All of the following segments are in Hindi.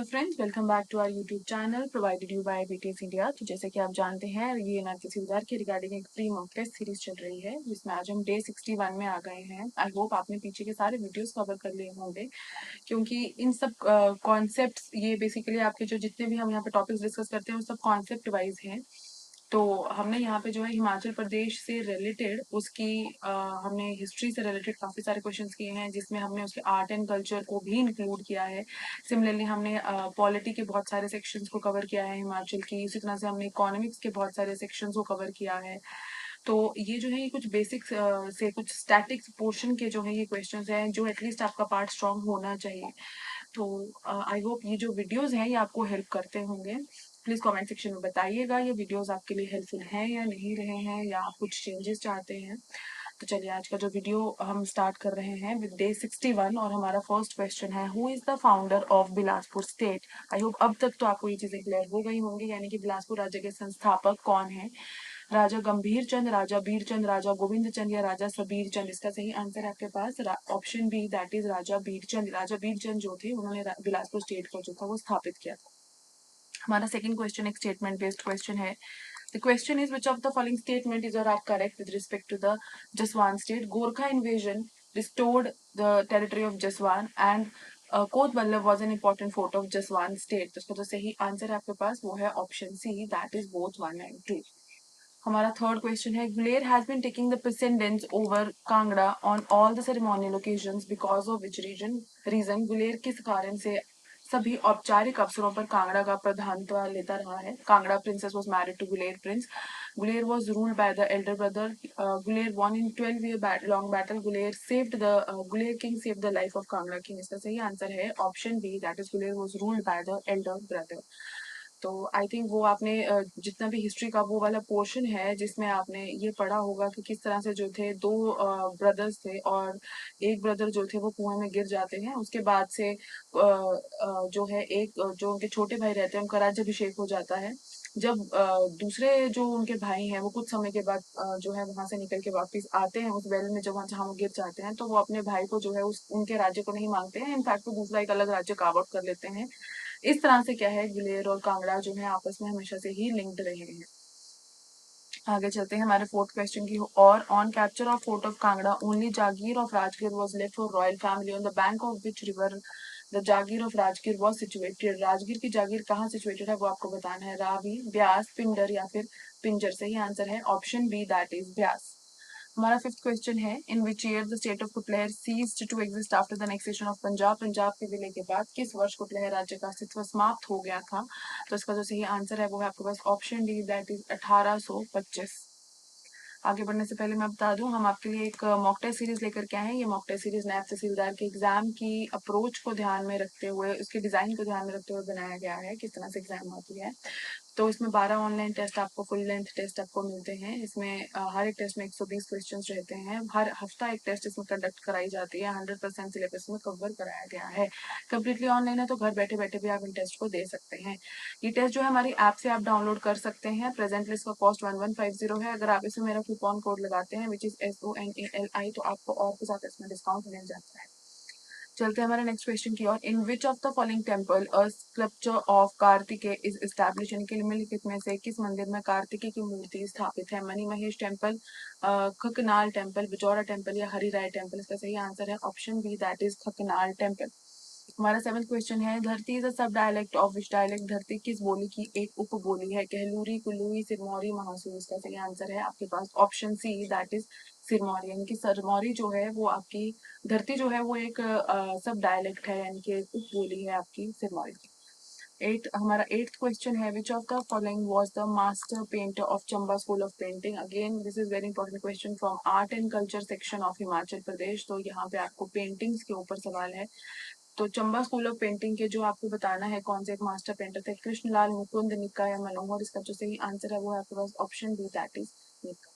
Hello friends, welcome back to our YouTube channel provided you by BTS India. तो जैसे कि आप जानते हैं, ये नरती सिलदार के रिगार्डिंग एक फ्री मॉक टेस्ट सीरीज चल रही है, जिसमें आज हम डे 61 में आ गए हैं। आई होप आपने पीछे के सारे वीडियोस कवर कर लिए होंगे, क्योंकि इन सब कॉन्सेप्ट्स, ये बेसिकली आपके जो जितने भी हम यहाँ पे टॉपिक्स डिस्कस करते हैं वो सब कॉन्सेप्ट वाइज हैं। तो हमने यहाँ पे जो है हिमाचल प्रदेश से रिलेटेड उसकी हमने हिस्ट्री से रिलेटेड काफ़ी सारे क्वेश्चंस किए हैं, जिसमें हमने उसके आर्ट एंड कल्चर को भी इंक्लूड किया है। सिमिलरली हमने पॉलिटी के बहुत सारे सेक्शंस को कवर किया है हिमाचल की। इसी तरह से हमने इकोनॉमिक्स के बहुत सारे सेक्शंस को कवर किया है। तो ये जो है ये कुछ बेसिक्स से कुछ स्टैटिक्स पोर्शन के जो है ये क्वेश्चंस हैं, जो एटलीस्ट आपका पार्ट स्ट्रांग होना चाहिए। तो आई होप ये जो वीडियोस हैं ये आपको हेल्प करते होंगे। प्लीज कमेंट सेक्शन में बताइएगा ये वीडियोस आपके लिए हेल्पफुल हैं या नहीं रहे हैं, या आप कुछ चेंजेस चाहते हैं। तो चलिए आज का जो वीडियो हम स्टार्ट कर रहे हैं विद डे 61, और हमारा फर्स्ट क्वेश्चन है, who is the founder of Bilaspur state. I hope अब तक तो आपको ये चीजें क्लियर हो गई होंगी, यानी कि बिलासपुर राज्य के संस्थापक कौन है। राजा गंभीर चंद, राजा बीर चंद, राजा गोविंद चंद या राजा सबीर चंद। इसका सही आंसर है आपके पास ऑप्शन बी, दैट इज राजा बीर चंद। राजा बीर चंद जो थे उन्होंने बिलासपुर स्टेट को जो था वो स्थापित किया था। हमारा सेकंड क्वेश्चन एक स्टेटमेंट बेस्ड क्वेश्चन है। The question is, which of the following statement is or are correct with respect to the Jaswan state? Gorkha invasion restored the territory of Jaswan, and Kot Vallabh was an important fort of Jaswan state. तो इसका जो सही आंसर है आपके पास वो है option C, that is both 1 and 2। हमारा थर्ड क्वेश्चन है, Guler has been taking the precedence over Kangra on all the ceremonial occasions because of which reason. Guler किस कारण से सभी औपचारिक अवसरों पर कांगड़ा का प्रधानत्व लेता रहा है। Kangra princess was married to Guler prince. Guler was ruled by the elder brother. Guler won in 12 year long battle. Guler king saved the life of Kangra king. इसका सही आंसर है option B, that is Guler was ruled by the elder brother. तो आई थिंक वो आपने जितना भी हिस्ट्री का वो वाला पोर्शन है जिसमें आपने ये पढ़ा होगा कि किस तरह से जो थे दो ब्रदर्स थे, और एक ब्रदर जो थे वो कुएं में गिर जाते हैं। उसके बाद से जो है एक जो उनके छोटे भाई रहते हैं उनका राज्याभिषेक हो जाता है। जब दूसरे जो उनके भाई हैं वो कुछ समय के बाद जो है वहां से निकल के वापस आते हैं उस वेल में, जब वहां जहाँ वो गिर जाते हैं, तो वो अपने भाई को जो है उस उनके राज्य को नहीं मांगते हैं। इनफैक्ट वो दूसरा एक अलग राज्य कार्व आउट कर लेते हैं। इस तरह से क्या है, गिलेर और कांगड़ा जो है आपस में हमेशा से ही लिंक्ड रहे हैं। आगे चलते हैं हमारे फोर्थ क्वेश्चन की और, on capture of fort of Kangra only Jagir of Rajgir was left for royal family on the bank of which river the Jagir of Rajgir was situated. Rajgir की जागीर कहाँ सिचुएटेड है वो आपको बताना है। रावी, ब्यास, पिंडर या फिर पिंजर। सही आंसर है option B, that is Beas. हमारा फिफ्थ क्वेश्चन है, in which year the state of Kutlehar ceased to exist after the annexation of Punjab. Punjab के विलय के बाद किस वर्ष कुटलहर राज्य का अस्तित्व समाप्त हो गया था। तो इसका जो सही आंसर है वो है आपके पास ऑप्शन डी, दैट इज 1825। आगे बढ़ने से पहले मैं बता दूं, हम आपके लिए एक मॉक टेस्ट सीरीज लेकर के आए हैं। ये मॉक टेस्ट सीरीज नैब तहसीलदार के एग्जाम की अप्रोच को ध्यान में रखते हुए, उसके डिजाइन को ध्यान में रखते हुए बनाया गया है, किस तरह से एग्जाम होती है। तो इसमें 12 ऑनलाइन टेस्ट आपको, फुल लेंथ टेस्ट आपको मिलते हैं। इसमें हर एक टेस्ट में 120 क्वेश्चंस रहते हैं। हर हफ्ता एक टेस्ट इसमें कंडक्ट कराई जाती है। 100% सिलेबस में कवर कराया गया है। कम्प्लीटली ऑनलाइन है, तो घर बैठे बैठे भी आप इन टेस्ट को दे सकते हैं। ये टेस्ट जो है हमारी ऐप से आप डाउनलोड कर सकते हैं। प्रेजेंटली इसका कॉस्ट 1150 है। अगर आप इसमें मेरा कूपन कोड लगाते हैं विच इज SONALI, तो आपको और के साथ इसमें डिस्काउंट मिल जाता है। चलते हैं हमारे नेक्स्ट क्वेश्चन की ओर। In which of the following temple a sculpture of Kartikeya is establish, यानी कि निम्नलिखित में से किस मंदिर में कार्तिकेय की मूर्ति स्थापित है। Mani Mahesh temple, Khakhnal temple, Bijaura temple या हरिराय टेम्पल। इसका सही आंसर है option B, that is Khakhnal temple. हमारा सेवंथ क्वेश्चन है, धरती इज अ सब डायलेक्ट ऑफ विच डायलेक्ट। धरती किस बोली की एक उप बोली है। कहलूरी, कुल्लूरी, सिरमौरी, महासूर। इसका सही आंसर है आपके पास option C, that is Sirmauri. यानी कि सिरमौरी जो है वो आपकी धरती जो है वो एक सब डायलेक्ट है, यानी कि उप बोली है आपकी सिरमौरी की। हमारा एट्थ क्वेश्चन है, which of the following was the master painter of Chamba school of painting. Again this is very important question from art and culture section of Himachal Pradesh. तो यहाँ पे आपको पेंटिंग्स के ऊपर सवाल है। तो चंबा स्कूल ऑफ पेंटिंग के जो आपको बताना है कौन से एक मास्टर पेंटर थे, कृष्णलाल, मुकुंद, निक्का या मनोहर। इसका जो सही आंसर है वो है आपके पास option B, that is Nikka.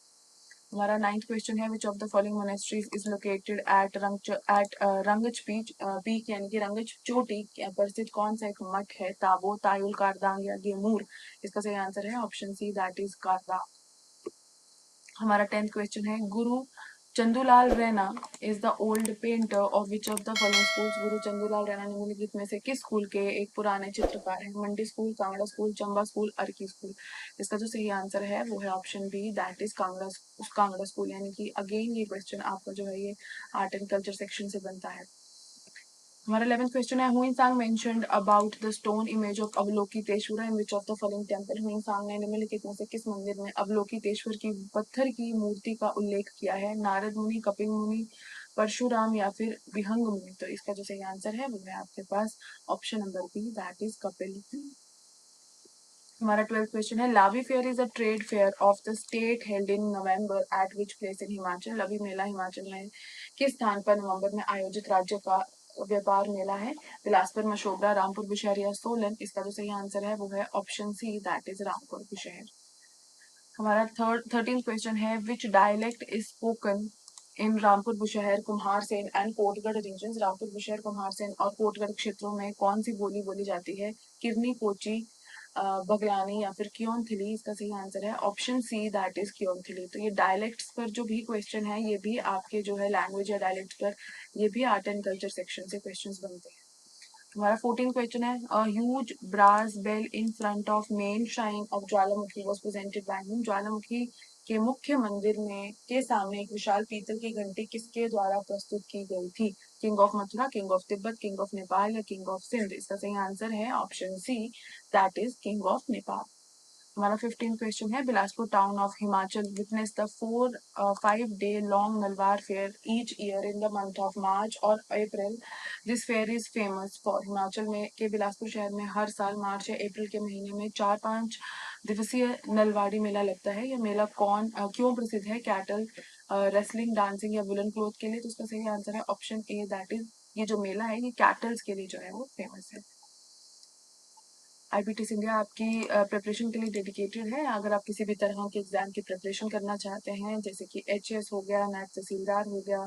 हमारा नाइन्थ क्वेश्चन है, which of the following monasteries is located at Rangcha peak, यानी कि रंगच चोटी पर स्थित कौन सा एक मठ है। ताबो, तायुल, कारदांग या गेमूर। इसका सही आंसर है option C, that is Kardang. हमारा टेंथ क्वेश्चन है, गुरु Chandulal Raina is the old painter of which of the following schools? गुरु चंदूलाल रैना निम्नलिखित में से किस स्कूल के एक पुराने चित्रकार हैं? Mandi school, Kangra school, Chamba school, Arki school. इसका जो सही आंसर है वो है option B, that is Kangra school. यानी कि अगेन ये क्वेश्चन आपका जो है ये आर्ट एंड कल्चर सेक्शन से बनता है। हमारा 11th क्वेश्चन है, Hiuen Tsang mentioned about the stone image of Avalokiteshvara in which of the following temple? Hiuen Tsang ने निम्नलिखित में से किस मंदिर में अवलोकितेश्वर की पत्थर की मूर्ति का उल्लेख किया है? नारद मुनि, कपिल मुनि, परशुराम या फिर विहंग मुनि। तो इसका जो सही आंसर है वो है आपके पास option number B, that is Kapil. हमारा 12th क्वेश्चन है, Lavi fair is a trade fair of the state held in November at which place in Himachal? Lavi मेला हिमाचल में किस स्थान पर नवंबर में आयोजित राज्य का व्यापार मेला है? बिलासपुर, मशोबरा, रामपुर बुशहर या सोलन। इसका जो सही आंसर है वो है option C, that is Rampur Bushahr. हमारा 13th क्वेश्चन है, which dialect is spoken in Rampur Bushahr, Kumharsain and Kotgarh region? Rampur Bushahr, Kumharsain और कोटगढ़ क्षेत्रों में कौन सी बोली बोली जाती है? किरनी, कोची, बगलानी या फिर क्योंथली। इसका सही आंसर है ऑप्शन सी, दैट इज क्योंथली। तो ये डायलेक्ट्स पर जो भी क्वेश्चन है ये भी आपके जो है लैंग्वेज या डायलेक्ट पर ये भी आर्ट एंड कल्चर सेक्शन से क्वेश्चंस बनते हैं। हमारा 14 क्वेश्चन है, a huge brass bell in front of main shrine of Jwalamukhi was presented by him? Jwalamukhi के मुख्य मंदिर में के सामने एक विशाल पीतल की घंटी किसके द्वारा प्रस्तुत की गई थी? King of Mathura, king of Tibet, king of Nepal या किंग ऑफ सिंध? इसका सही आंसर है option C, that is king of Nepal. हमारा 15 क्वेश्चन है, Bilaspur town of Himachal witness the 5 day long Nalwar fair each year in the month of March और April. This fair is famous for? Himachal में के बिलासपुर शहर में हर साल मार्च या अप्रैल के महीने में 4-5 दिवसीय नलवाड़ी मेला लगता है। यह मेला क्यों प्रसिद्ध है? कैटल, रेसलिंग, डांसिंग या वुलन क्लोथ के लिए? तो इसका सही आंसर है ऑप्शन ए, दैट इज ये जो मेला है ये कैटल्स के लिए जो है वो फेमस है। IBTS इंडिया आपकी प्रिपरेशन के लिए डेडिकेटेड है। अगर आप किसी भी तरह के एग्जाम की प्रिपरेशन करना चाहते हैं, जैसे कि HS हो गया, NAT तहसीलदार हो गया,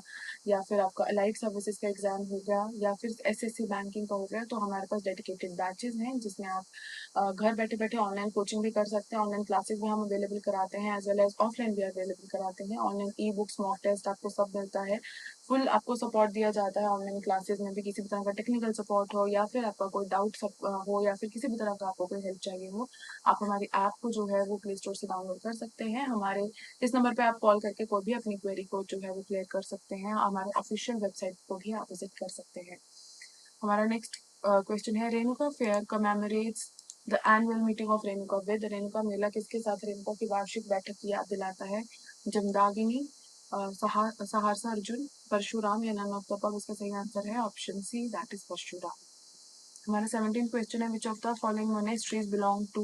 या फिर आपका अलाइड सर्विसेज का एग्जाम हो गया, या फिर SSC बैंकिंग का हो गया, तो हमारे पास डेडिकेटेड बैचेस हैं जिसमें आप घर बैठे बैठे ऑनलाइन कोचिंग भी कर सकते हैं। ऑनलाइन क्लासेस भी हम अवेलेबल कराते हैं, एज वेल एज ऑफलाइन भी अवेलेबल कराते हैं। Online e books, mock test आपको सब मिलता है। फुल आपको सपोर्ट दिया जाता है ऑनलाइन क्लासेस में भी। किसी भी तरह का टेक्निकल सपोर्ट हो या फिर आपका कोई डाउट हो या फिर किसी भी तरह का आपको कोई हेल्प चाहिए हो, आप हमारी ऐप को जो है वो प्ले स्टोर से डाउनलोड कर सकते हैं। हमारे इस नंबर पे आप कॉल करके कोई भी अपनी क्वेरी को जो है वो क्लियर कर सकते हैं। हमारे ऑफिशियल वेबसाइट को भी आप विजिट कर सकते हैं। हमारा नेक्स्ट क्वेश्चन है, Renuka fair commemorates the annual meeting of Renuka with? Renuka मेला किसके साथ रेणुका की वार्षिक बैठक की याद दिलाता है? जमदागिनी, सहारसा अर्जुन, परशुराम या नन ऑफ द अबव? इसका सही आंसर है option C, that is Parshuram. हमारा 17th क्वेश्चन है, which of the following monasteries belong to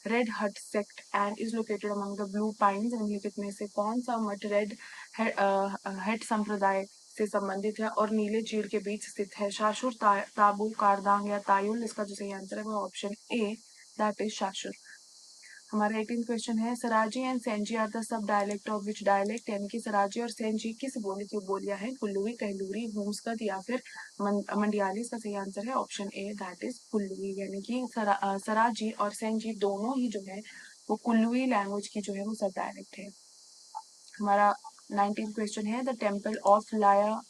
red hat sect and is located among the blue pines? निम्नलिखित में से कौन सा मठ रेड हेट संप्रदाय से संबंधित है और नीले चीड़ के बीच स्थित है? शाशुर, ताबू, कारदांग या तायुल? इसका जो सही आंसर है वो option A, that is Shashur. हमारा 18th क्वेश्चन है, Saraji and Sainji are the sub dialect of which dialect? यानी कि सराजी और सेंजी किस बोली की बोलियां हैं? कुल्लूवी, कहलूरी, भूमस्कत या फिर मंडियाली? इसका सही आंसर है option A, that is Kulluvi. यानी कि सराजी और सेंजी दोनों ही जो है वो कुल्लूवी लैंग्वेज की जो है वो सब डायलेक्ट है। हमारा 19th क्वेश्चन है, द टेम्पल ऑफ लाया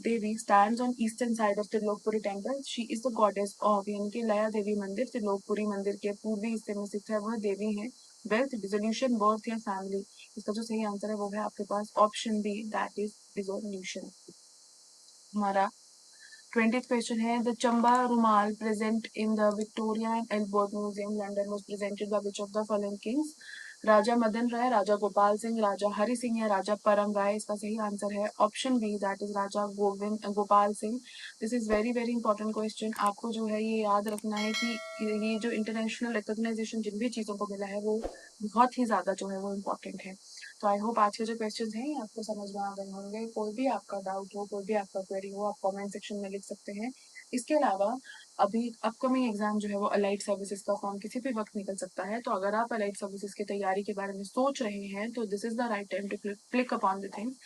देवी stands on eastern side of Trilokpuri temple. She is the goddess of, यानी कि लया देवी मंदिर त्रिलोकपुरी मंदिर के पूर्वी हिस्से में स्थित है। वह देवी है वेल्थ, डिसोल्यूशन, बर्थ या फैमिली? इसका जो सही आंसर है वो है आपके पास option B, that is dissolution. हमारा 20th क्वेश्चन है, the Chamba rumal present in the Victoria and Albert Museum London was presented by which of the following kings? Raja Madan Rai, Raja Gopal Singh, Raja Hari Singh या राजा परम राय? इसका सही आंसर है option B, that is Raja Gopal Singh. This is very very important question. आपको जो है ये याद रखना है कि ये जो इंटरनेशनल रिकॉग्नाइजेशन जिन भी चीज़ों को मिला है वो बहुत ही ज़्यादा जो है वो इम्पोर्टेंट है। तो आई होप आज के जो क्वेश्चंस हैं ये आपको समझ में आ गए होंगे। कोई भी आपका डाउट हो, कोई भी आपका क्वेरी हो, आप कमेंट सेक्शन में लिख सकते हैं। इसके अलावा अभी अपकमिंग एग्जाम जो है वो अलाइड सर्विसेज का फॉर्म किसी भी वक्त निकल सकता है। तो अगर आप अलाइड सर्विसेज की तैयारी के बारे में सोच रहे हैं तो this is the right time to click upon the things.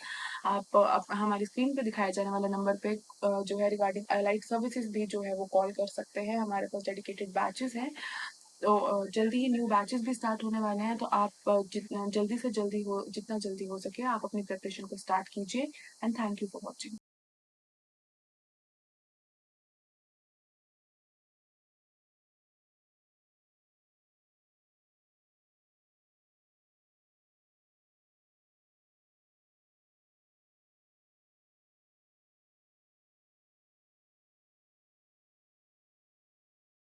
आप हमारी स्क्रीन पे दिखाए जाने वाले नंबर पे जो है रिगार्डिंग अलाइड सर्विसेज भी जो है वो कॉल कर सकते हैं। हमारे पास डेडिकेटेड बैचेस हैं तो जल्दी ही न्यू बैचेस भी स्टार्ट होने वाले हैं, तो आप जितना जल्दी से जल्दी हो जितना जल्दी हो सके आप अपनी प्रिपरेशन को स्टार्ट कीजिए। And thank you for watching.